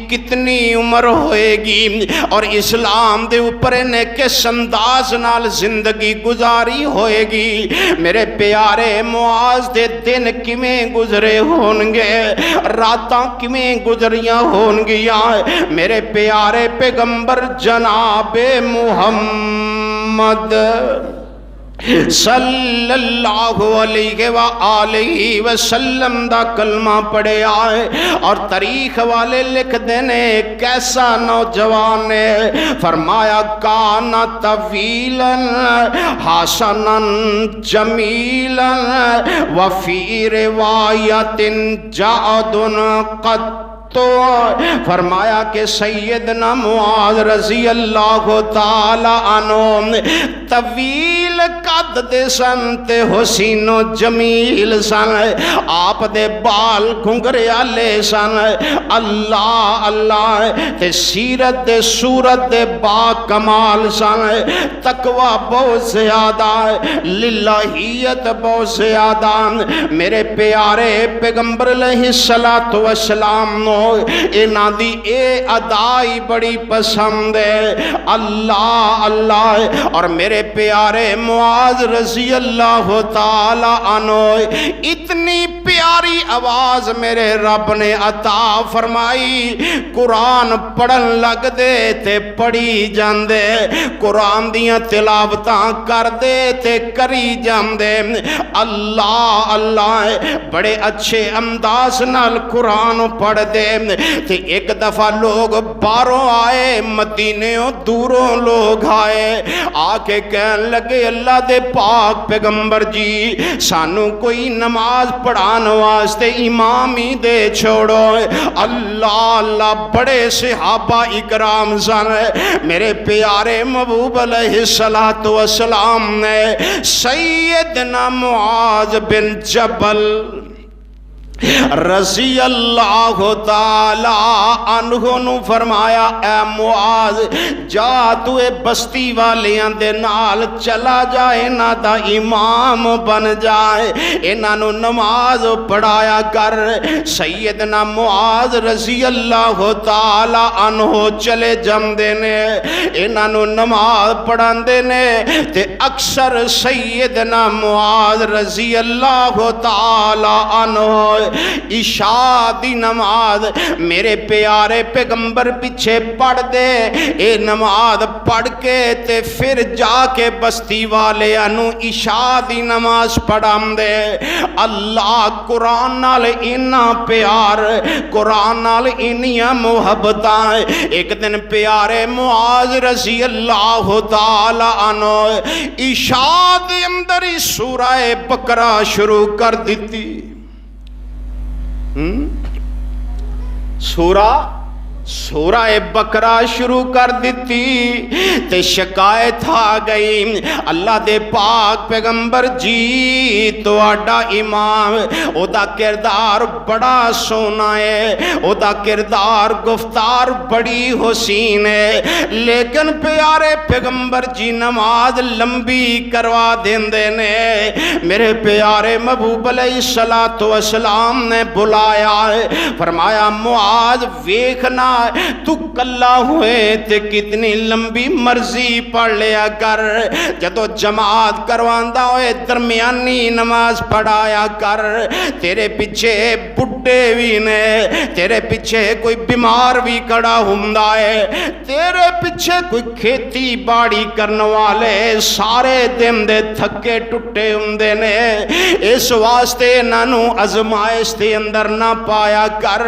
کتنی عمر ہوئے گی اور اسلام دے اوپر نے کس انداز نال زندگی گزاری ہوئے گی. میرے پیارے معاذ دے دن کیویں گزرے ہون گے, راتاں کیویں گزریاں ہون گیاں. میرے پیارے پیغمبر جناب محمد صلی اللہ علیہ وآلہ وسلم دا کلمہ پڑھیا ہے اور تاریخ والے لکھ دینے کیسا نوجوان ہے. فرمایا کانا طویلا حسنا جمیلا وفی روایت جعد قد. تو فرمایا کہ سیدنا معاذ رضی اللہ تعالی عنہ طویل قد دے سن تے حسین و جمیل سن. آپ دے بال گھنگریالے سن. اللہ اللہ تے سیرت دے صورت دے با کمال سن. تقوی بہت زیادہ, للہیت بہت زیادہ. میرے پیارے پیغمبر علیہ السلام نو اینا دی اے ادائی بڑی پسند ہے. اللہ اللہ. اور میرے پیارے معاذ رضی اللہ تعالی عنہ اتنی پیاری آواز میرے رب نے عطا فرمائی. قرآن پڑھن لگ دے تے پڑھی جاندے, قرآن دیاں تلاوتاں کر دے تے کری جاندے. اللہ اللہ. بڑے اچھے انداز نال قرآن پڑھ دے. تے ایک دفعہ لوگ باہروں آئے, مدینےوں دوروں لوگ آئے, آ کے کہنے لگے اللہ دے پاک پیغمبر جی سانو کوئی نماز پڑھان واسطے امام ہی دے چھوڑو. اللہ اللہ. بڑے صحابہ اکرام سن. میرے پیارے محبوب علیہ السلام نے سیدنا معاذ بن جبل رضی اللہ تعالی عنہ نو فرمایا اے معاذ جا تو اے بستی والیاں دے نال چلا جائے, انہاں دا امام بن جائے, انہاں نو نماز پڑھایا کر. سیدنا معاذ رضی اللہ تعالی عنہ چلے جاندے نے, انہاں نو نماز پڑھاندے نے تے اکثر سیدنا معاذ رضی اللہ تعالی عنہ عشاء دی نماز میرے پیارے پیغمبر پیچھے پڑھ دے. اے نماز پڑھ کے تے پھر جا کے بستی والے انو عشاء دی نماز پڑھام دے. اللہ. قرآن نال اینا پیار, قرآن نال اینیاں محبتاں. ایک دن پیارے معاذ رضی اللہ تعالی عنہ عشاء دے اندر ہی سورہ بقرہ شروع کر دیتی. سورہ بقرہ شروع کر دیتی تے شکایت آ گئی اللہ دے پاک پیغمبر جی تو آڈا امام او دا کردار بڑا سونا ہے, او دا کردار گفتار بڑی حسین ہے, لیکن پیارے پیغمبر جی نماز لمبی کروا دیندے نے. میرے پیارے محبوب علیہ السلام نے بلایا ہے, فرمایا معاذ ویکھنا تو کلا ہوئے تے کتنی لمبی مرضی پڑھ لیا کر, جدو جماعت کرواندہ ہوئے درمیانی نماز پڑھایا کر. تیرے پیچھے بڈھے بھی نے, تیرے پیچھے کوئی بیمار بھی کڑا ہوندا ہے, تیرے پیچھے کوئی کھیتی باڑی کرنے والے سارے دن دے تھکے ٹوٹے ہوندے نے. اس واسطے انہاں نوں آزمائش دے اندر نہ پایا کر.